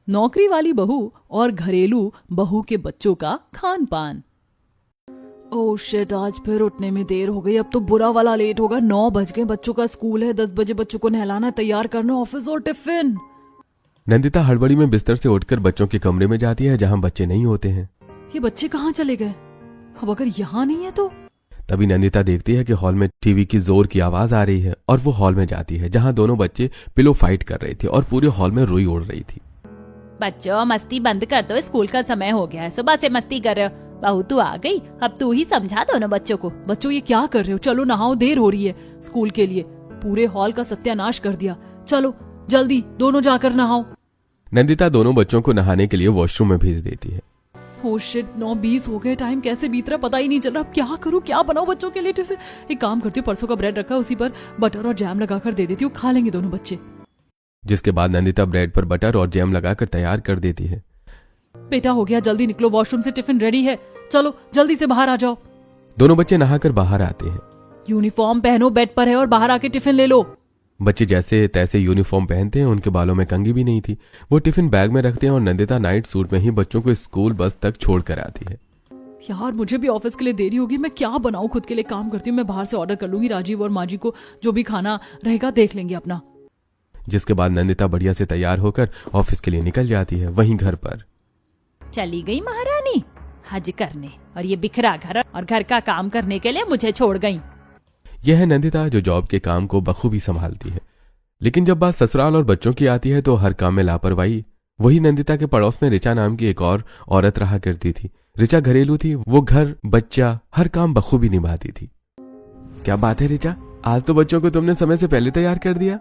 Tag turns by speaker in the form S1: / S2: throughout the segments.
S1: नौकरी वाली बहू और घरेलू बहू के बच्चों का खान पान। ओह शिट, आज फिर उठने में देर हो गई। अब तो बुरा वाला लेट होगा। 9 बज गए, बच्चों का स्कूल है। 10 बजे बच्चों को नहलाना, तैयार करना, ऑफिस और टिफिन।
S2: नंदिता हड़बड़ी में बिस्तर से उठकर बच्चों के कमरे में जाती है जहाँ बच्चे नहीं होते हैं।
S1: ये बच्चे कहाँ चले गए? अब अगर यहाँ नहीं है तो?
S2: तभी नंदिता देखती है कि हॉल में टीवी की जोर की आवाज आ रही है और वो हॉल में जाती है जहाँ दोनों बच्चे पिलो फाइट कर रहे थे और पूरे हॉल में रुई उड़ रही थी।
S3: बच्चों मस्ती बंद कर दो, स्कूल का समय हो गया है। सुबह से मस्ती कर रहे हो। बहू तू आ गई, अब तू ही समझा दोनों बच्चों को।
S1: बच्चों ये क्या कर रहे हो? चलो नहाओ, देर हो रही है स्कूल के लिए। पूरे हॉल का सत्यानाश कर दिया। चलो जल्दी दोनों जाकर नहाओ।
S2: नंदिता दोनों बच्चों को नहाने के लिए वॉशरूम में भेज देती है।
S1: ओह शिट, 9:20 हो गए। टाइम कैसे बीत रहा पता ही नहीं चल रहा। अब क्या करूं, क्या बनाऊं बच्चों के लिए टिफिन? एक काम करती हूँ, परसों का ब्रेड रखा है, उसी पर बटर और जैम लगाकर दे देती हूँ, खा लेंगे दोनों बच्चे।
S2: जिसके बाद नंदिता ब्रेड पर बटर और जैम लगाकर तैयार कर देती है।
S1: बेटा हो गया, जल्दी निकलो, वॉशरूम से टिफिन रेडी है। चलो जल्दी से बाहर आ जाओ।
S2: दोनों बच्चे नहाकर बाहर आते हैं।
S1: यूनिफॉर्म पहनो, बेड पर है, और बाहर आके टिफिन ले लो।
S2: बच्चे जैसे तैसे यूनिफॉर्म पहनते हैं। उनके बालों में कंघी भी नहीं थी। वो टिफिन बैग में रखते हैं और नंदिता नाइट सूट में ही बच्चों को स्कूल बस तक छोड़ कर आती है।
S1: यार मुझे भी ऑफिस के लिए देरी होगी। मैं क्या बनाऊं? खुद के लिए काम करती हूँ, मैं बाहर से ऑर्डर कर लूंगी। राजीव और माँ जी को जो भी खाना रहेगा देख लेंगे अपना।
S2: जिसके बाद नंदिता बढ़िया से तैयार होकर ऑफिस के लिए निकल जाती है। वहीं घर पर
S3: चली गई महारानी हज करने, और ये बिखरा घर और घर का काम करने के लिए मुझे छोड़ गई।
S2: यह है नंदिता जो जॉब के काम को बखूबी संभालती है। लेकिन जब बात ससुराल और बच्चों की आती है तो हर काम में लापरवाही। वही नंदिता के पड़ोस में रिचा नाम की एक और औरत रहा करती थी। रिचा घरेलू थी। वो घर बच्चा हर काम बखूबी निभाती थी। क्या बात है रिचा, आज तो बच्चों को तुमने समय से पहले तैयार कर दिया।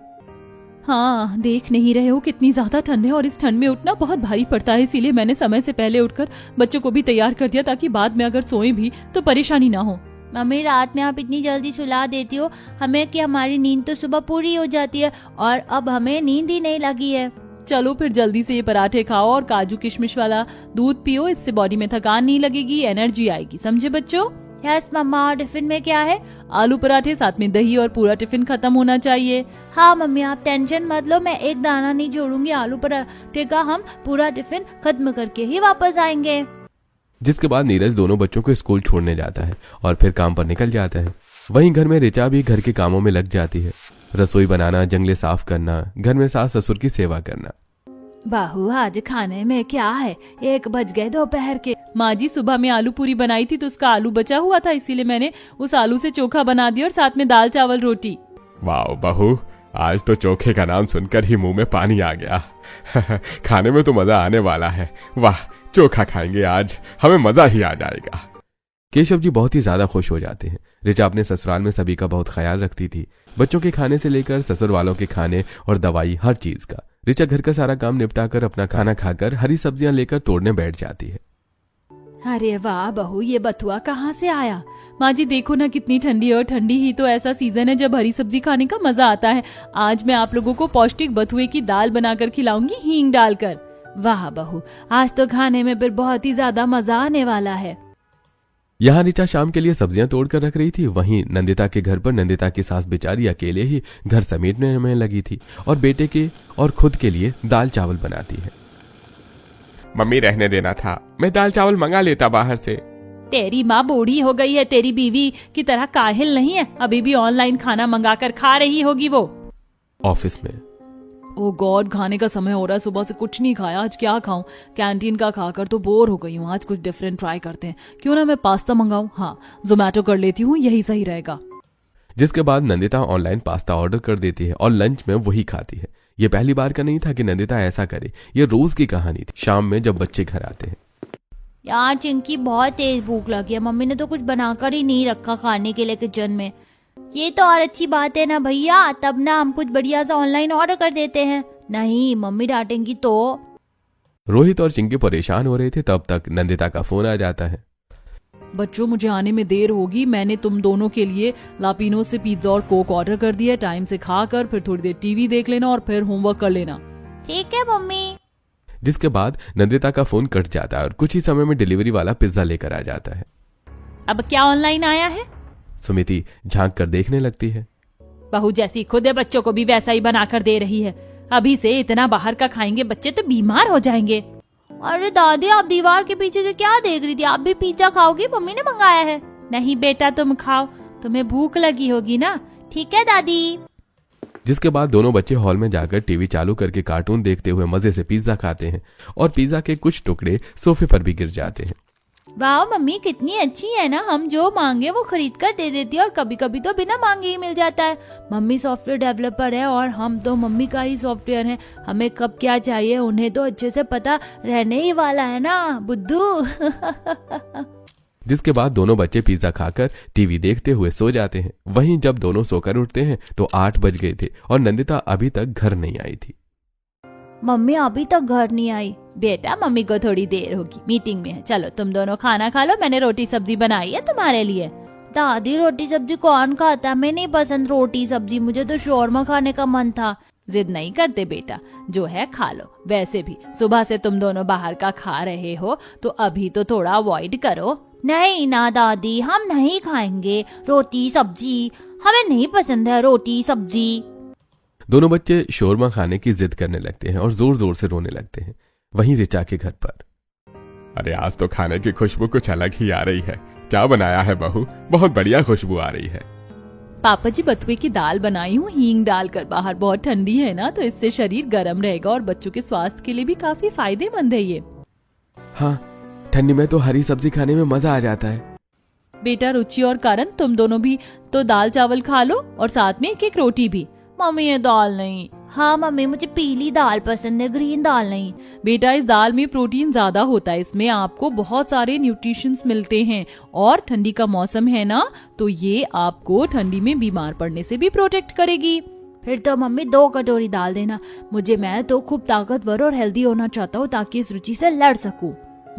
S1: हाँ, देख नहीं रहे हो कितनी ज्यादा ठंड है, और इस ठंड में उठना बहुत भारी पड़ता है। इसीलिए मैंने समय से पहले उठकर बच्चों को भी तैयार कर दिया, ताकि बाद में अगर सोए भी तो परेशानी ना हो।
S3: मम्मी रात में आप इतनी जल्दी सुला देती हो हमें कि हमारी नींद तो सुबह पूरी हो जाती है, और अब हमें नींद ही नहीं लगी है।
S1: चलो फिर जल्दी से ये पराठे खाओ और काजू किशमिश वाला दूध पियो। इससे बॉडी में थकान नहीं लगेगी, एनर्जी आएगी। समझे बच्चों?
S3: यस मम्मा। और टिफिन में क्या है?
S1: आलू पराठे, साथ में दही, और पूरा टिफिन खत्म होना चाहिए।
S3: हाँ मम्मी आप टेंशन मत लो, मैं एक दाना नहीं जोड़ूंगी आलू पराठे का। हम पूरा टिफिन खत्म करके ही वापस आएंगे।
S2: जिसके बाद नीरज दोनों बच्चों को स्कूल छोड़ने जाता है और फिर काम पर निकल जाता है। वहीं घर में रिचा भी घर के कामों में लग जाती है। रसोई बनाना, जंगले साफ करना, घर में सास ससुर की सेवा करना।
S3: बहू आज खाने में क्या है? 1 बज गए दोपहर के।
S1: माँ जी सुबह में आलू पूरी बनाई थी तो उसका आलू बचा हुआ था, इसीलिए मैंने उस आलू से चोखा बना दिया और साथ में दाल चावल रोटी।
S2: वाह बहू, आज तो चोखे का नाम सुनकर ही मुंह में पानी आ गया। खाने में तो मजा आने वाला है। वाह, चोखा खाएंगे आज, हमें मजा ही आ जाएगा। केशव जी बहुत ही ज्यादा खुश हो जाते हैं। रिचा अपने ससुराल में सभी का बहुत ख्याल रखती थी, बच्चों के खाने से लेकर ससुर वालों के खाने और दवाई, हर चीज का। रिचा घर का सारा काम निपटाकर अपना खाना खाकर हरी सब्जियां लेकर तोड़ने बैठ जाती है।
S3: अरे वाह बहू, ये बथुआ कहाँ से आया?
S1: माँ जी देखो ना कितनी ठंडी है, और ठंडी ही तो ऐसा सीजन है जब हरी सब्जी खाने का मजा आता है। आज मैं आप लोगों को पौष्टिक बथुए की दाल बनाकर खिलाऊंगी, हींग डालकर।
S3: वाह बहू, आज तो खाने में फिर बहुत ही ज्यादा मजा आने वाला है।
S2: यहाँ रिचा शाम के लिए सब्जियां तोड़कर रख रही थी। वहीं नंदिता के घर पर नंदिता की सास बेचारी अकेले ही घर समेटने में लगी थी और बेटे के और खुद के लिए दाल चावल बनाती है। मम्मी रहने देना था, मैं दाल चावल मंगा लेता बाहर से।
S3: तेरी माँ बूढ़ी हो गई है, तेरी बीवी की तरह काहिल नहीं है। अभी भी ऑनलाइन खाना मंगाकर खा रही होगी वो।
S2: ऑफिस में
S1: ओ गॉड, खाने का समय हो रहा है, सुबह से कुछ नहीं खाया। आज क्या खाऊं? कैंटीन का खाकर तो बोर हो गई हूँ। आज कुछ डिफरेंट ट्राई करते हैं। क्यों ना मैं पास्ता मंगाऊं? हाँ, जोमेटो कर लेती हूँ, यही सही रहेगा।
S2: जिसके बाद नंदिता ऑनलाइन पास्ता ऑर्डर कर देती है और लंच में वही खाती है। ये पहली बार का नहीं था कि नंदिता ऐसा करे, ये रोज की कहानी थी। शाम में जब बच्चे घर आते हैं,
S3: यार चिंकी बहुत तेज भूख लगी है, मम्मी ने तो कुछ बनाकर ही नहीं रखा खाने के लिए किचन में। ये तो और अच्छी बात है ना भैया, तब ना हम कुछ बढ़िया सा ऑनलाइन ऑर्डर कर देते हैं। नहीं मम्मी डांटेंगी तो।
S2: रोहित और चिंकी परेशान हो रहे थे, तब तक नंदिता का फोन आ जाता है।
S1: बच्चों मुझे आने में देर होगी, मैंने तुम दोनों के लिए लापिनो से पिज्जा और कोक ऑर्डर कर दिया। टाइम से खाकर फिर थोड़ी देर टीवी देख लेना और फिर होमवर्क कर लेना।
S3: ठीक है मम्मी।
S2: जिसके बाद नंदिता का फोन कट जाता है और कुछ ही समय में डिलीवरी वाला पिज्जा लेकर आ जाता है।
S3: अब क्या ऑनलाइन आया है?
S2: सुमिति झांक कर देखने लगती है।
S3: बहू जैसी खुद है, बच्चों को भी वैसा ही बनाकर दे रही है।
S1: अभी से इतना बाहर का खाएंगे बच्चे तो बीमार हो जाएंगे।
S3: अरे दादी, आप दीवार के पीछे से क्या देख रही थी? आप भी पिज्जा खाओगी? मम्मी ने मंगाया है।
S1: नहीं बेटा, तुम खाओ, तुम्हें भूख लगी होगी ना।
S3: ठीक है दादी।
S2: जिसके बाद दोनों बच्चे हॉल में जाकर टीवी चालू करके कार्टून देखते हुए मजे से पिज्जा खाते हैं और पिज्जा के कुछ टुकड़े सोफे पर भी गिर जाते हैं।
S3: वाह मम्मी, कितनी अच्छी है ना। हम जो मांगे वो खरीद कर दे देती है और कभी कभी तो बिना मांगे ही मिल जाता है। मम्मी सॉफ्टवेयर डेवलपर है और हम तो मम्मी का ही सॉफ्टवेयर है। हमें कब क्या चाहिए उन्हें तो अच्छे से पता रहने ही वाला है ना बुद्धू।
S2: जिसके बाद दोनों बच्चे पिज्जा खाकर टीवी देखते हुए सो जाते हैं। वहीं जब दोनों सोकर उठते हैं तो 8 बज गए थे और नंदिता अभी तक घर नहीं आई थी।
S3: मम्मी अभी तक घर नहीं आई।
S1: बेटा, मम्मी को थोड़ी देर होगी, मीटिंग में है। चलो तुम दोनों खाना खा लो, मैंने रोटी सब्जी बनाई है तुम्हारे लिए।
S3: दादी, रोटी सब्जी कौन खाता? मैं नहीं पसंद रोटी सब्जी, मुझे तो शौरमा खाने का मन था।
S1: जिद नहीं करते बेटा, जो है खा लो। वैसे भी सुबह से तुम दोनों बाहर का खा रहे हो तो अभी तो थोड़ा अवॉइड करो।
S3: नहीं ना दादी, हम नहीं खाएंगे रोटी सब्जी, हमें नहीं पसंद है रोटी सब्जी।
S2: दोनों बच्चे शोरमा खाने की जिद करने लगते हैं और जोर जोर से रोने लगते हैं। वहीं ऋचा के घर पर,
S4: अरे आज तो खाने की खुशबू कुछ अलग ही आ रही है। क्या बनाया है बहू? बहुत बढ़िया खुशबू आ रही है।
S1: पापा जी, बथुए की दाल बनाई हूँ हींग डालकर। बाहर बहुत ठंडी है ना, तो इससे शरीर गर्म रहेगा और बच्चों के स्वास्थ्य के लिए भी काफी फायदेमंद है ये।
S2: हाँ, ठंडी में तो हरी सब्जी खाने में मजा आ जाता है।
S1: बेटा, रुचि और कारण, तुम दोनों भी तो दाल चावल खा लो और साथ में एक रोटी भी।
S3: मम्मी ये दाल नहीं। हाँ मम्मी, मुझे पीली दाल पसंद है, ग्रीन दाल नहीं।
S1: बेटा, इस दाल में प्रोटीन ज्यादा होता है, इसमें आपको बहुत सारे न्यूट्रिशंस मिलते हैं और ठंडी का मौसम है ना, तो ये आपको ठंडी में बीमार पड़ने से भी प्रोटेक्ट करेगी।
S3: फिर तो मम्मी 2 कटोरी दाल देना मुझे। मैं तो खूब ताकतवर और हेल्दी होना चाहता हूँ ताकि इस रुचि से लड़ सकूं।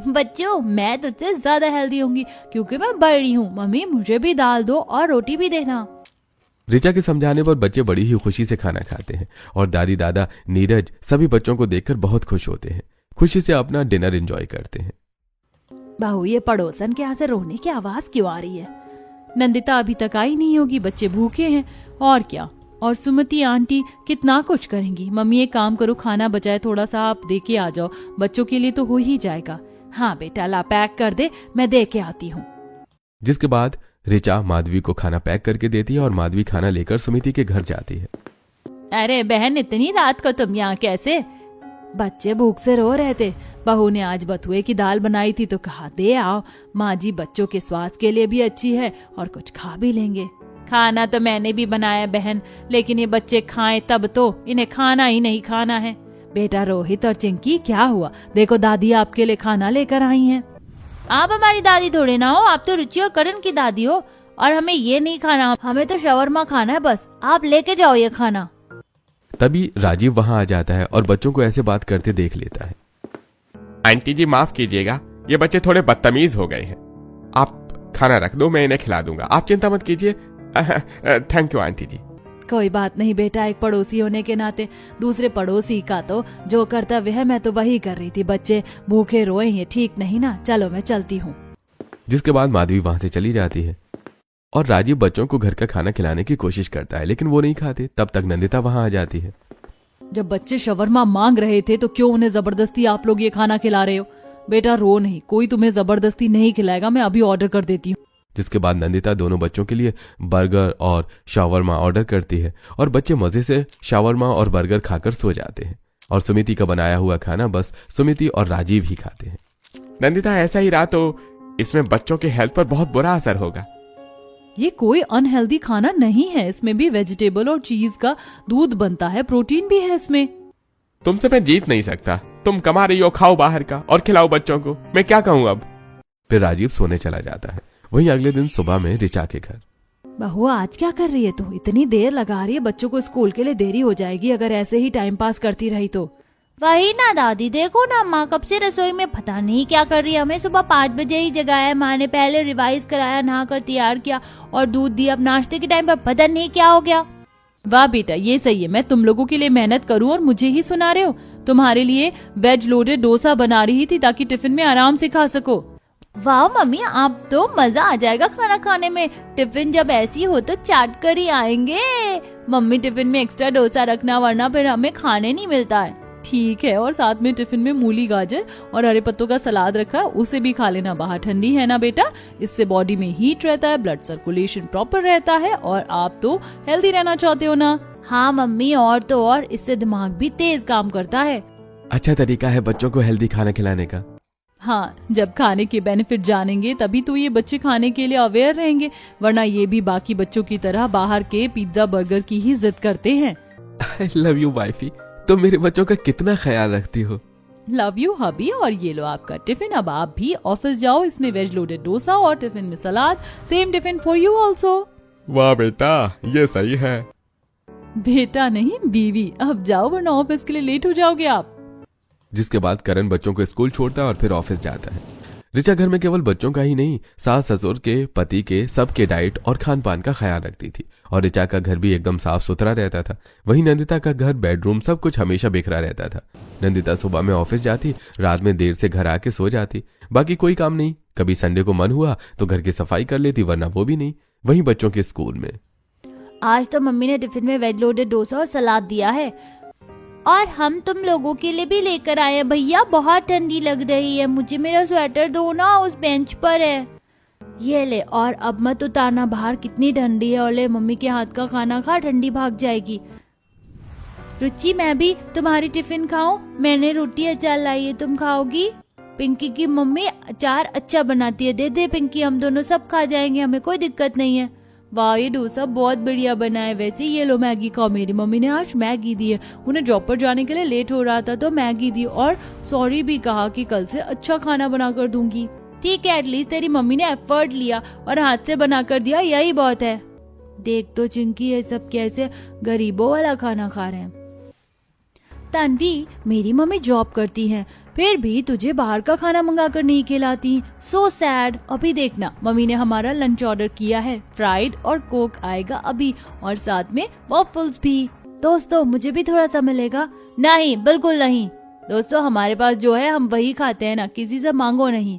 S1: बच्चों, मैं तुझसे ज्यादा हेल्दी होंगी क्योंकि मैं बड़ी हूँ। मम्मी, मुझे भी दाल दो और रोटी भी देना।
S2: ऋचा के समझाने पर बच्चे बड़ी ही खुशी से खाना खाते हैं और दादी दादा नीरज सभी बच्चों को देखकर बहुत खुश होते हैं। खुशी से अपना डिनर एंजॉय करते हैं।
S1: बहू, ये पड़ोसन के यहाँ से रोने की आवाज क्यों आ रही है? नंदिता अभी तक आई नहीं होगी, बच्चे भूखे हैं और क्या। और सुमति आंटी कितना कुछ करेंगी। मम्मी, एक काम करो, खाना बचाए थोड़ा सा आप दे के आ जाओ, बच्चों के लिए तो हो ही जाएगा। हाँ बेटा, ला पैक कर दे, मैं दे के आती हूँ।
S2: जिसके बाद ऋचा माधवी को खाना पैक करके देती है और माधवी खाना लेकर सुमिति के घर जाती है।
S1: अरे बहन, इतनी रात को तुम यहाँ कैसे? बच्चे भूख से रो रहे थे। बहू ने आज बथुए की दाल बनाई थी तो कहा दे आओ। माँ जी बच्चों के स्वास्थ्य के लिए भी अच्छी है और कुछ खा भी लेंगे। खाना तो मैंने भी बनाया बहन, लेकिन ये बच्चे खाएं तब तो, इन्हें खाना ही नहीं खाना है। बेटा रोहित और चिंकी, क्या हुआ? देखो दादी आपके लिए खाना लेकर आई हैं।
S3: आप हमारी दादी थोड़े ना हो, आप तो रुचि और करण की दादी हो और हमें ये नहीं खाना, हमें तो शवरमा खाना है बस। आप लेके जाओ ये खाना।
S2: तभी राजीव वहां आ जाता है और बच्चों को ऐसे बात करते देख लेता है।
S4: आंटी जी माफ कीजिएगा, ये बच्चे थोड़े बदतमीज हो गए हैं। आप खाना रख दो, मैं इन्हें खिला दूंगा, आप चिंता मत कीजिए। थैंक यू आंटी जी।
S1: कोई बात नहीं बेटा, एक पड़ोसी होने के नाते दूसरे पड़ोसी का तो जो कर्तव्य है मैं तो वही कर रही थी। बच्चे भूखे रोए हैं, ठीक नहीं ना। चलो मैं चलती हूँ।
S2: जिसके बाद माधवी वहां से चली जाती है और राजीव बच्चों को घर का खाना खिलाने की कोशिश करता है, लेकिन वो नहीं खाते। तब तक नंदिता वहां आ जाती है।
S1: जब बच्चे शवरमा मांग रहे थे तो क्यों उन्हें जबरदस्ती आप लोग ये खाना खिला रहे हो? बेटा रो नहीं, कोई तुम्हें जबरदस्ती नहीं खिलाएगा, मैं अभी ऑर्डर कर देती हूँ।
S2: जिसके बाद नंदिता दोनों बच्चों के लिए बर्गर और शावरमा ऑर्डर करती है और बच्चे मजे से शावरमा और बर्गर खाकर सो जाते हैं और सुमिति का बनाया हुआ खाना बस सुमिति और राजीव ही खाते हैं।
S4: नंदिता, ऐसा ही रहा तो इसमें बच्चों के हेल्थ पर बहुत बुरा असर होगा।
S1: ये कोई अनहेल्दी खाना नहीं है, इसमें भी वेजिटेबल और चीज का दूध बनता है, प्रोटीन भी है इसमें।
S4: तुमसे मैं जीत नहीं सकता, तुम कमा रही हो, खाओ बाहर का और खिलाओ बच्चों को, मैं क्या कहूँ अब।
S2: फिर राजीव सोने चला जाता है। वहीं अगले दिन सुबह में ऋचा के घर।
S1: बहू, आज क्या कर रही है तू? इतनी देर लगा रही है, बच्चों को स्कूल के लिए देरी हो जाएगी अगर ऐसे ही टाइम पास करती रही तो।
S3: वही ना दादी, देखो ना माँ कब से रसोई में पता नहीं क्या कर रही है। हमें सुबह 5 बजे ही जगाया, माँ ने पहले रिवाइज कराया, नहाकर तैयार किया और दूध दिया। अब नाश्ते के टाइम पर पता नहीं क्या हो गया।
S1: वाह बेटा, ये सही है, मैं तुम लोगों के लिए मेहनत करूं और मुझे ही सुना रहे हो। तुम्हारे लिए वेज लोडेड डोसा बना रही थी ताकि टिफिन में आराम से खा सको।
S3: वाह मम्मी, आप तो मजा आ जाएगा खाना खाने में। टिफिन जब ऐसी हो तो चाट कर ही आएंगे।
S1: मम्मी टिफिन में एक्स्ट्रा डोसा रखना वरना फिर हमें खाने नहीं मिलता है। ठीक है, और साथ में टिफिन में मूली गाजर और हरे पत्तों का सलाद रखा, उसे भी खा लेना। बाहर ठंडी है ना बेटा, इससे बॉडी में हीट रहता है, ब्लड सर्कुलेशन प्रॉपर रहता है और आप तो हेल्दी रहना चाहते हो ना।
S3: हाँ मम्मी, और तो और इससे दिमाग भी तेज काम करता है।
S2: अच्छा तरीका है बच्चों को हेल्दी खाना खिलाने का।
S1: हाँ, जब खाने के बेनिफिट जानेंगे तभी तो ये बच्चे खाने के लिए अवेयर रहेंगे, वरना ये भी बाकी बच्चों की तरह बाहर के पिज्जा बर्गर की ही जिद करते हैं।
S2: आई लव यू वाइफी, तुम मेरे बच्चों का कितना ख्याल रखती हो।
S1: लव यू हबी। और ये लो आपका टिफिन, अब आप भी ऑफिस जाओ। इसमें वेज लोडेड डोसा और टिफिन में salad, same tiffin for you also.
S2: वाह बेटा, ये सही है।
S1: बेटा नहीं, बीवी। अब जाओ वरना ऑफिस के लिए लेट हो जाओगे आप।
S2: जिसके बाद करण बच्चों को स्कूल छोड़ता है और फिर ऑफिस जाता है। ऋचा घर में केवल बच्चों का ही नहीं, सास ससुर के, पति के, सबके डाइट और खान पान का ख्याल रखती थी। और ऋचा का घर भी एकदम साफ सुथरा रहता था। वहीं नंदिता का घर, बेडरूम, सब कुछ हमेशा बिखरा रहता था। नंदिता सुबह में ऑफिस जाती, रात में देर से घर आके सो जाती, बाकी कोई काम नहीं। कभी संडे को मन हुआ तो घर की सफाई कर लेती, वरना वो भी नहीं। वहीं बच्चों के स्कूल में
S3: आज तो मम्मी ने टिफिन में वेज लोडेड डोसा और सलाद दिया है, और हम तुम लोगों के लिए भी लेकर आए हैं। भैया बहुत ठंडी लग रही है मुझे, मेरा स्वेटर दो ना, उस बेंच पर है। ये ले, और अब मत उतारना, बाहर कितनी ठंडी है। और ले, मम्मी के हाथ का खाना खा, ठंडी भाग जाएगी। रुचि, मैं भी तुम्हारी टिफिन खाऊं? मैंने रोटी अचार लाई है, तुम खाओगी? पिंकी की मम्मी अचार अच्छा बनाती है, दे दे पिंकी, हम दोनों सब खा जाएंगे, हमें कोई दिक्कत नहीं है। वाह, ये डोसा बहुत बढ़िया बना है। वैसे ये लो मैगी खाओ। मेरी मम्मी ने आज मैगी दी है, उन्हें जॉब पर जाने के लिए लेट हो रहा था तो मैगी दी, और सॉरी भी कहा कि कल से अच्छा खाना बना कर दूंगी। ठीक है, एटलीस्ट तेरी मम्मी ने एफर्ट लिया और हाथ से बना कर दिया, यही बहुत है। देख तो चिंकी, ये सब कैसे गरीबों वाला खाना खा रहे हैं। तन्वी, मेरी मम्मी जॉब करती है, फिर भी तुझे बाहर का खाना मंगा कर नहीं खिलाती। So sad. अभी देखना, मम्मी ने हमारा लंच ऑर्डर किया है, फ्राइड और कोक आएगा अभी, और साथ में वॉफल्स भी। दोस्तों, मुझे भी थोड़ा सा मिलेगा? नहीं, बिल्कुल नहीं। दोस्तों, हमारे पास जो है हम वही खाते हैं ना, किसी से मांगो नहीं।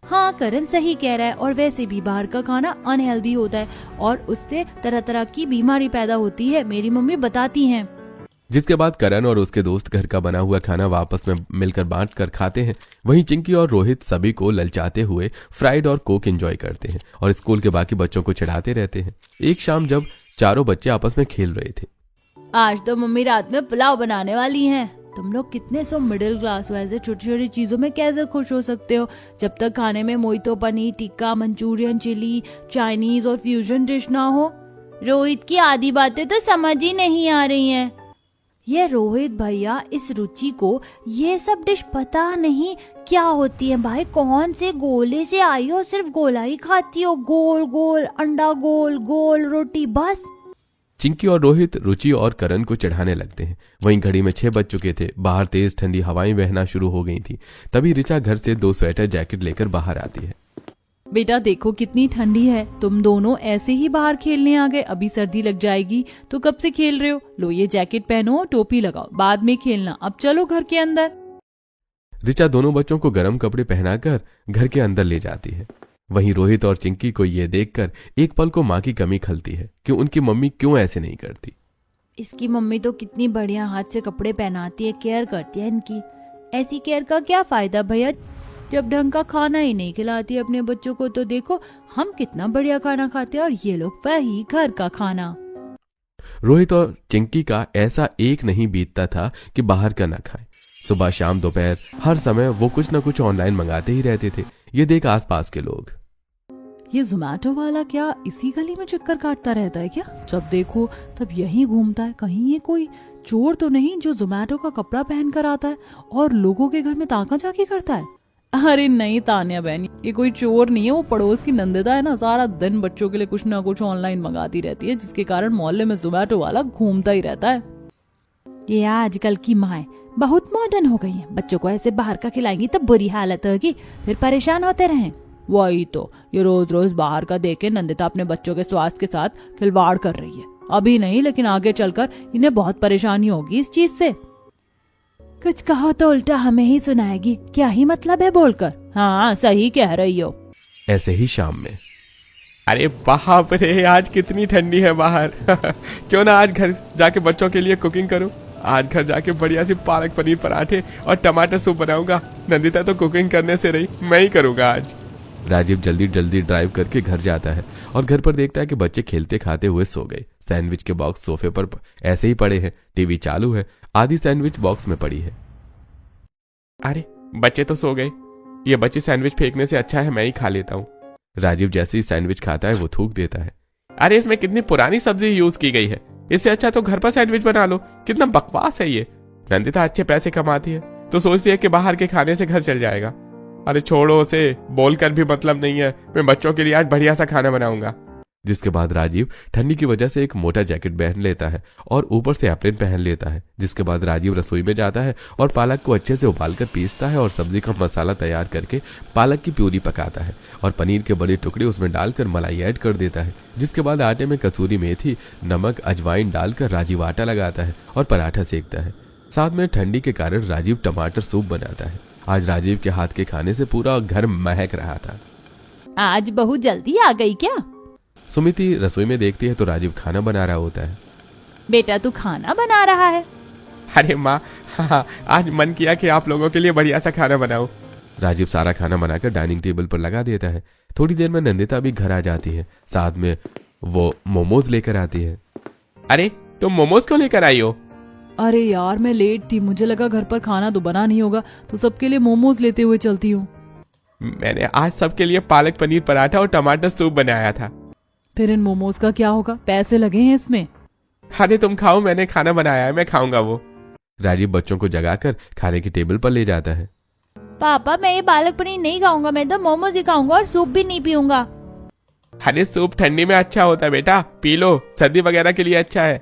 S3: हाँ, करण सही कह रहा है, और वैसे भी बाहर का खाना अनहेल्दी होता है और उससे तरह तरह की बीमारी पैदा होती है, मेरी मम्मी बताती हैं।
S2: जिसके बाद करण और उसके दोस्त घर का बना हुआ खाना वापस में मिलकर बांट कर खाते हैं। वहीं चिंकी और रोहित सभी को ललचाते हुए फ्राइड और कोक एंजॉय करते हैं और स्कूल के बाकी बच्चों को चिढ़ाते रहते हैं। एक शाम जब चारों बच्चे आपस में खेल रहे थे,
S1: आज तो मम्मी रात में पुलाव बनाने वाली हैं। तुम लोग कितने सो मिडिल क्लास हो, ऐसे छोटी छोटी चीजों में कैसे खुश हो सकते हो जब तक खाने में mojito, paneer tikka, Manchurian, chilli, Chinese और फ्यूजन डिश ना हो। रोहित की आधी बातें तो समझ ही नहीं आ रही हैं। ये रोहित भैया, इस रुचि को ये सब डिश पता नहीं क्या होती है। भाई, कौन से गोले से आई हो, सिर्फ गोला ही खाती हो, गोल गोल अंडा, गोल गोल रोटी, बस।
S2: चिंकी और रोहित रुचि और करण को चढ़ाने लगते हैं। वहीं घड़ी में 6 बज चुके थे। बाहर तेज ठंडी हवाएं बहना शुरू हो गई थी। तभी ऋचा घर से 2 स्वेटर जैकेट लेकर बाहर आती है।
S1: बेटा देखो कितनी ठंडी है, तुम दोनों ऐसे ही बाहर खेलने आ गए, अभी सर्दी लग जाएगी। तो कब से खेल रहे हो? लो ये जैकेट पहनो, टोपी लगाओ, बाद में खेलना, अब चलो घर के अंदर।
S2: ऋचा दोनों बच्चों को गर्म कपड़े पहनाकर घर के अंदर ले जाती है। वहीं रोहित और चिंकी को ये देखकर एक पल को माँ की कमी खलती है कि उनकी मम्मी क्यों ऐसे नहीं करती।
S3: इसकी मम्मी तो कितनी बढ़िया हाथ से कपड़े पहनाती है, केयर करती है इनकी। ऐसी केयर का क्या फायदा भैया, जब ढंग का खाना ही नहीं खिलाती अपने बच्चों को। तो देखो हम कितना बढ़िया खाना खाते हैं और ये लोग वही घर का खाना।
S2: रोहित और चिंकी का ऐसा एक नहीं बीतता था कि बाहर का न खाए। सुबह शाम दोपहर हर समय वो कुछ न कुछ ऑनलाइन मंगाते ही रहते थे। ये देख आसपास के लोग,
S1: ये जोमैटो वाला क्या इसी गली में चक्कर काटता रहता है क्या? जब देखो तब यहीं घूमता है। कहीं ये कोई चोर तो नहीं जो जोमैटो का कपड़ा पहन कर आता है और लोगों के घर में ताका झाकी करता है? अरे नहीं तान्या बहन, ये कोई चोर नहीं है, वो पड़ोस की नंदिता है ना, सारा दिन बच्चों के लिए कुछ ना कुछ ऑनलाइन मंगाती रहती है, जिसके कारण मोहल्ले में जोमैटो वाला घूमता ही रहता है।
S3: ये आजकल की माँ बहुत मॉडर्न हो गई है, बच्चों को ऐसे बाहर का खिलाएंगी तब बुरी हालत होगी, फिर परेशान होते रहें।
S1: वही तो, ये रोज रोज बाहर का देखे नंदिता अपने बच्चों के स्वास्थ्य के साथ खिलवाड़ कर रही है। अभी नहीं लेकिन आगे चलकर इन्हें बहुत परेशानी होगी इस चीज से।
S3: कुछ कहो तो उल्टा हमें ही सुनाएगी, क्या ही मतलब है बोलकर।
S1: हाँ सही कह रही हो।
S2: ऐसे ही शाम में
S4: अरे बाप रे, आज कितनी ठंडी है बाहर। क्यों ना आज घर जाके बच्चों के लिए कुकिंग करूं। आज घर जाके बढ़िया सी पालक पनीर पराठे और टमाटर सूप बनाऊंगा। नंदिता तो कुकिंग करने से रही, मैं ही करूंगा आज।
S2: राजीव जल्दी जल्दी ड्राइव करके घर जाता है और घर पर देखता है कि बच्चे खेलते खाते हुए सो गए। सैंडविच के बॉक्स सोफे पर ऐसे ही पड़े हैं, टीवी चालू है, आधी सैंडविच बॉक्स में पड़ी है।
S4: अरे बच्चे तो सो गए, ये बच्चे सैंडविच फेंकने से अच्छा है मैं ही खा लेता हूँ।
S2: राजीव जैसे ही सैंडविच खाता है वो थूक देता है।
S4: अरे इसमें कितनी पुरानी सब्जी यूज की गई है, इससे अच्छा तो घर पर सैंडविच बना लो। कितना बकवास है ये। नंदिता अच्छे पैसे कमाती है तो सोचती है कि बाहर के खाने से घर चल जाएगा। अरे छोड़ो उसे, बोलकर भी मतलब नहीं है। मैं बच्चों के लिए आज बढ़िया सा खाना बनाऊंगा।
S2: जिसके बाद राजीव ठंडी की वजह से एक मोटा जैकेट पहन लेता है और ऊपर से एप्रिन पहन लेता है। जिसके बाद राजीव रसोई में जाता है और पालक को अच्छे से उबालकर पीसता है और सब्जी का मसाला तैयार करके पालक की प्यूरी पकाता है और पनीर के बड़े टुकड़े उसमें डालकर मलाई ऐड कर देता है। जिसके बाद आटे में कसूरी मेथी, नमक, अजवाइन डालकर राजीव आटा लगाता है और पराठा सेकता है। साथ में ठंडी के कारण राजीव टमाटर सूप बनाता है। आज राजीव के हाथ के खाने से पूरा घर महक रहा था।
S3: आज बहू जल्दी आ गई क्या?
S2: सुमिति रसोई में देखती है तो राजीव खाना बना रहा होता है।
S3: बेटा तू खाना बना रहा है?
S4: अरे माँ, हाँ, आज मन किया कि आप लोगों के लिए बढ़िया सा खाना बनाऊं।
S2: राजीव सारा खाना बनाकर डाइनिंग टेबल पर लगा देता है। थोड़ी देर में नंदिता भी घर आ जाती है, साथ में वो मोमोज लेकर आती है।
S4: अरे तुम मोमोज क्यों लेकर आई हो?
S1: अरे यार मैं लेट थी, मुझे लगा घर पर खाना तो बना नहीं होगा तो सबके लिए मोमोज लेते हुए चलती हूँ।
S4: मैंने आज सबके लिए पालक पनीर पराठा और टमाटर सूप बनाया था।
S1: फिर इन मोमोज का क्या होगा? पैसे लगे हैं इसमें।
S4: अरे तुम खाओ, मैंने खाना बनाया है, मैं खाऊंगा वो।
S2: राजीव बच्चों को जगाकर खाने की टेबल पर ले जाता है।
S3: पापा मैं ये पालक पनीर नहीं खाऊंगा, मैं तो मोमोज ही खाऊंगा और सूप भी नहीं पीऊंगा।
S4: अरे सूप ठंडी में अच्छा होता है बेटा, पी लो, सर्दी वगैरह के लिए अच्छा है।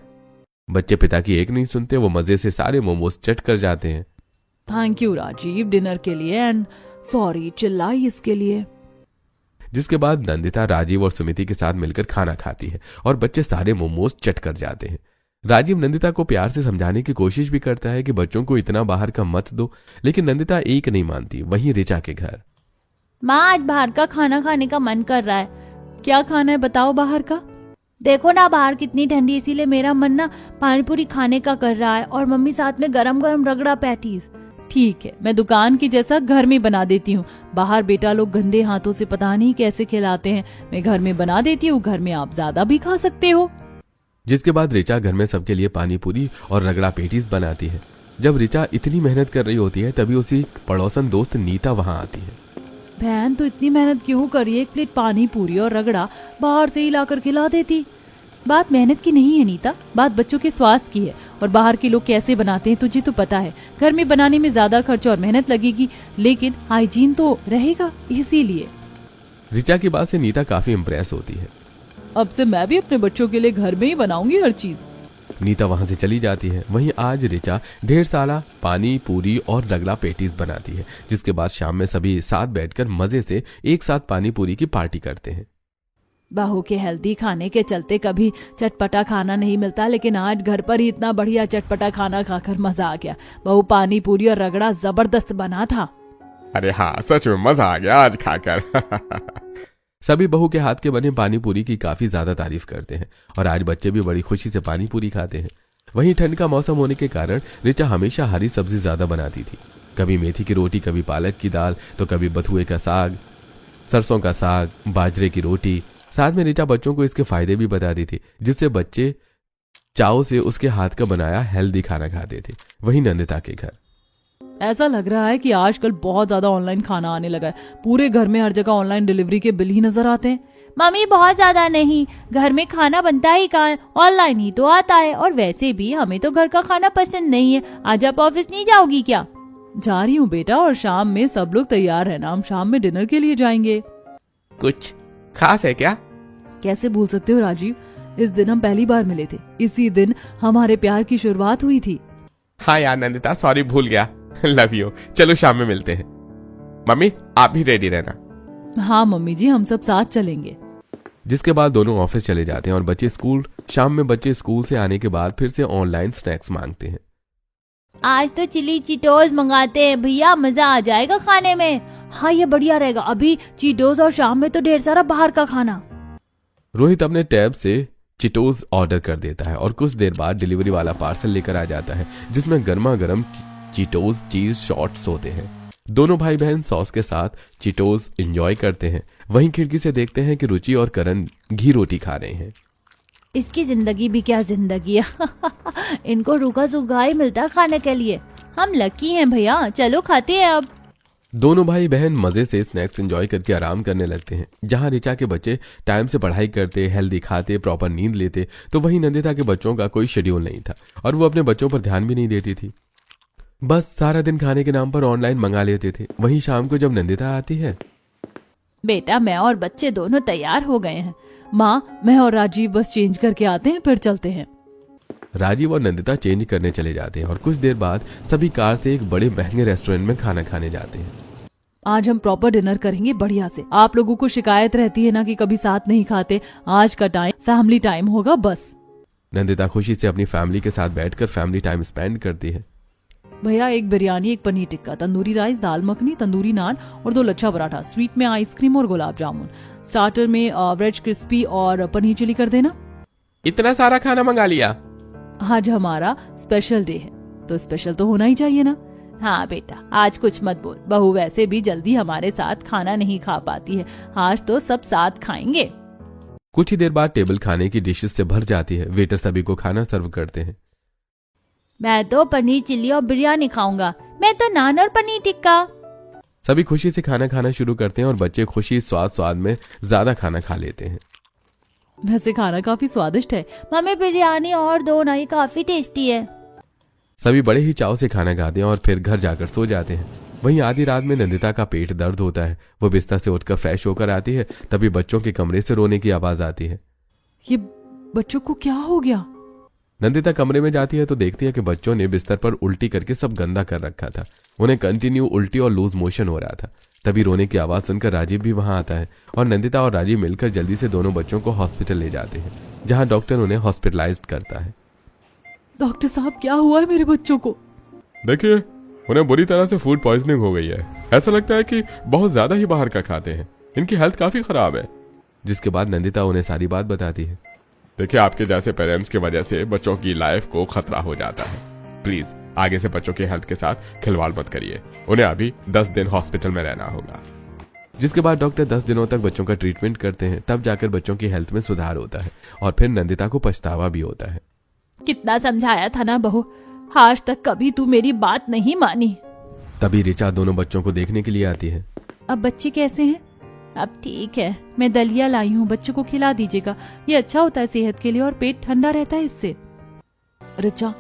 S2: बच्चे पिता की एक नहीं सुनते, वो मजे से सारे मोमोज चट कर जाते हैं।
S1: थैंक यू राजीव डिनर के लिए एंड सॉरी चिल्लाई इसके लिए।
S2: जिसके बाद नंदिता राजीव और सुमिति के साथ मिलकर खाना खाती है और बच्चे सारे मोमोज चट कर जाते हैं। राजीव नंदिता को प्यार से समझाने की कोशिश भी करता है कि बच्चों को इतना बाहर का मत दो, लेकिन नंदिता एक नहीं मानती। वहीं ऋचा के घर।
S3: माँ आज बाहर का खाना खाने का मन कर रहा है।
S1: क्या खाना है बताओ बाहर का?
S3: देखो ना बाहर कितनी ठंडी, इसीलिए मेरा मन ना पानी पूरी खाने का कर रहा है और मम्मी साथ में गरम गरम रगड़ा पैटीज।
S1: ठीक है, मैं दुकान की जैसा घर में बना देती हूँ। बाहर बेटा लोग गंदे हाथों से पता नहीं कैसे खिलाते हैं, मैं घर में बना देती हूँ। घर में आप ज्यादा भी खा सकते हो।
S2: जिसके बाद ऋचा घर में सबके लिए पानी पूरी और रगड़ा पेटीज बनाती है। जब ऋचा इतनी मेहनत कर रही होती है तभी उसी पड़ोसन दोस्त नीता वहां आती है।
S1: बहन तो इतनी मेहनत क्यों करी? एक प्लेट पानी पूरी और रगड़ा बाहर से ही लाकर खिला देती। बात मेहनत की नहीं है नीता, बात बच्चों के स्वास्थ्य की है। और बाहर के लोग कैसे बनाते हैं तुझे तो पता है। घर में बनाने में ज्यादा खर्च और मेहनत लगेगी, लेकिन हाइजीन तो रहेगा, इसीलिए।
S2: ऋचा की बात से नीता काफी इम्प्रेस होती है।
S1: अब से मैं भी अपने बच्चों के लिए घर में ही बनाऊंगी हर चीज।
S2: नीता वहां से चली जाती है। वहीं आज ऋचा ढेर सारा पानी पूरी और रगड़ा पेटीज बनाती है। जिसके बाद शाम में सभी साथ बैठकर मजे से एक साथ पानी पूरी की पार्टी करते हैं।
S1: बहू के हेल्दी खाने के चलते कभी चटपटा खाना नहीं मिलता, लेकिन आज घर पर ही इतना बढ़िया चटपटा खाना खाकर मजा आ गया। बहू पानी पूरी और रगड़ा जबरदस्त बना था।
S4: अरे हाँ, सच में मजा आ गया आज खाकर।
S2: सभी बहू के हाथ के बने पानी पूरी की काफी ज्यादा तारीफ करते हैं और आज बच्चे भी बड़ी खुशी से पानी पूरी खाते हैं। वहीं ठंड का मौसम होने के कारण ऋचा हमेशा हरी सब्जी ज्यादा बनाती थी। कभी मेथी की रोटी, कभी पालक की दाल, तो कभी बथुए का साग, सरसों का साग, बाजरे की रोटी। साथ में ऋचा बच्चों को इसके फायदे भी बताती थी, जिससे बच्चे चाव से उसके हाथ का बनाया हेल्दी खाना खाते थे। वहीं नंदिता के घर।
S1: ऐसा लग रहा है कि आजकल बहुत ज्यादा ऑनलाइन खाना आने लगा है। पूरे घर में हर जगह ऑनलाइन डिलीवरी के बिल ही नजर आते हैं।
S3: मम्मी बहुत ज्यादा नहीं, घर में खाना बनता ही कहाँ है, ऑनलाइन ही तो आता है। और वैसे भी हमें तो घर का खाना पसंद नहीं है। आज आप ऑफिस नहीं जाओगी क्या?
S1: जा रही हूँ बेटा, और शाम में सब लोग तैयार रहना, हम शाम में डिनर के लिए जाएंगे।
S4: कुछ खास है क्या?
S1: कैसे भूल सकते हो राजीव, इस दिन हम पहली बार मिले थे। इसी दिन हमारे प्यार की शुरुआत हुई थी।
S4: हाँ यार नंदिता, सॉरी भूल गया। Love you. चलो शाम में मिलते हैं। मम्मी आप भी रेडी रहना।
S1: हाँ मम्मी जी, हम सब साथ चलेंगे।
S2: जिसके बाद दोनों ऑफिस चले जाते हैं और बच्चे स्कूल। शाम में बच्चे स्कूल से आने के बाद फिर से ऑनलाइन स्नैक्स मांगते हैं।
S3: आज तो चिली चिटोस मंगाते हैं भैया, मजा आ जाएगा खाने में। हाँ ये बढ़िया रहेगा, अभी चीटोस और शाम में तो ढेर सारा बाहर का खाना।
S2: रोहित अपने टैब से चिटोज ऑर्डर कर देता है और कुछ देर बाद डिलीवरी वाला पार्सल लेकर आ जाता है जिसमें गर्मा गर्म चिटोज चीज शॉट्स होते हैं। दोनों भाई बहन सॉस के साथ चिटोज एंजॉय करते हैं। वहीं खिड़की से देखते हैं कि रुचि और करण घी रोटी खा रहे हैं।
S3: इसकी जिंदगी भी क्या जिंदगी है। इनको रूखा सूखा ही मिलता है खाने के लिए। हम लकी हैं भैया, चलो खाते हैं अब।
S2: दोनों भाई बहन मजे से स्नैक्स एंजॉय करके आराम करने लगते हैं। जहां ऋचा के बच्चे टाइम से पढ़ाई करते, हेल्दी खाते, प्रॉपर नींद लेते, तो वहीं नंदिता के बच्चों का कोई शेड्यूल नहीं था और वो अपने बच्चों पर ध्यान भी नहीं देती थी। बस सारा दिन खाने के नाम पर ऑनलाइन मंगा लेते थे। वहीं शाम को जब नंदिता आती है,
S1: बेटा मैं और बच्चे दोनों तैयार हो गए हैं। माँ, मैं और राजीव बस चेंज करके आते हैं, फिर चलते हैं।
S2: राजीव और नंदिता चेंज करने चले जाते हैं और कुछ देर बाद सभी कार से एक बड़े महंगे रेस्टोरेंट में खाना खाने जाते हैं।
S1: आज हम प्रॉपर डिनर करेंगे बढ़िया से। आप लोगों को शिकायत रहती है ना कि कभी साथ नहीं खाते। आज का टाइम फैमिली टाइम होगा बस।
S2: नंदिता खुशी से अपनी फैमिली के साथ बैठकर फैमिली टाइम स्पेंड करती है।
S1: भैया एक बिरयानी, एक पनीर टिक्का, तंदूरी राइस, दाल मखनी, तंदूरी नान और 2 लच्छा पराठा। स्वीट में आइसक्रीम और गुलाब जामुन। स्टार्टर में वेज क्रिस्पी और पनीर चिली कर देना।
S4: इतना सारा खाना मंगा लिया?
S1: आज हमारा स्पेशल डे है तो स्पेशल तो होना ही चाहिए ना। हाँ बेटा, आज कुछ मत बोल। बहू वैसे भी जल्दी हमारे साथ खाना नहीं खा पाती है। आज तो सब साथ खाएंगे।
S2: कुछ ही देर बाद टेबल खाने की डिशेस से भर जाती है। वेटर सभी को खाना सर्व करते हैं।
S3: मैं तो पनीर चिल्ली और बिरयानी खाऊंगा। मैं तो नान और पनीर टिक्का।
S2: सभी खुशी से खाना खाना शुरू करते हैं और बच्चे खुशी स्वाद में ज्यादा खाना खा लेते हैं।
S1: वैसे खाना काफी स्वादिष्ट है।
S3: मम्मी बिरयानी और दो ना, ये काफी टेस्टी है।
S2: सभी बड़े ही चाव से खाना खाते हैं और फिर घर जाकर सो जाते हैं। वहीं आधी रात में नंदिता का पेट दर्द होता है। वो बिस्तर से उठकर फ्रेश होकर आती है, तभी बच्चों के कमरे से रोने की आवाज आती है।
S1: ये बच्चों को क्या हो गया?
S2: नंदिता कमरे में जाती है तो देखती है कि बच्चों ने बिस्तर पर उल्टी करके सब गंदा कर रखा था। उन्हें कंटिन्यू उल्टी और लूज मोशन हो रहा था। तभी रोने की आवाज सुनकर राजीव भी वहां आता है और नंदिता और राजीव मिलकर जल्दी से दोनों बच्चों को हॉस्पिटल ले जाते हैं, जहां डॉक्टर उन्हें हॉस्पिटलाइज्ड करता है।
S1: डॉक्टर साहब, क्या हुआ है मेरे बच्चों को?
S2: देखिए, उन्हें बुरी तरह से फूड पॉइजनिंग हो गई है। ऐसा लगता है कि बहुत ज्यादा ही बाहर का खाते हैं। इनकी हेल्थ काफी खराब है। जिसके बाद नंदिता उन्हें सारी बात बताती है। देखिए, आपके जैसे पेरेंट्स की वजह से बच्चों की लाइफ को खतरा हो जाता है। प्लीज आगे से बच्चों की हेल्थ के साथ खिलवाड़ मत करिए। उन्हें अभी 10 दिन हॉस्पिटल में रहना होगा। जिसके बाद डॉक्टर 10 दिनों तक बच्चों का ट्रीटमेंट करते हैं। तब जाकर बच्चों की हेल्थ में सुधार होता है और फिर नंदिता को पछतावा भी होता है।
S1: कितना समझाया था ना बहू, आज तक कभी तू मेरी बात नहीं मानी।
S2: तभी ऋचा दोनों बच्चों को देखने के लिए आती है।
S1: अब बच्चे कैसे हैं? अब ठीक है, मैं दलिया लाई हूँ, बच्चों को खिला दीजिएगा। ये अच्छा होता है सेहत के लिए और पेट ठंडा रहता है इससे। ऋचा,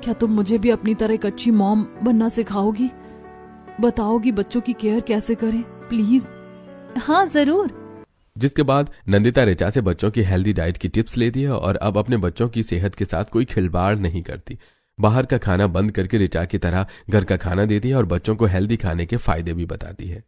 S1: क्या तुम मुझे भी अपनी तरह एक अच्छी मॉम बनना सिखाओगी? बताओगी बच्चों की केयर कैसे करें प्लीज?
S3: हाँ जरूर।
S2: जिसके बाद नंदिता ऋचा से बच्चों की हेल्दी डाइट की टिप्स लेती है और अब अपने बच्चों की सेहत के साथ कोई खिलवाड़ नहीं करती। बाहर का खाना बंद करके ऋचा की तरह घर का खाना देती है और बच्चों को हेल्दी खाने के फायदे भी बताती है।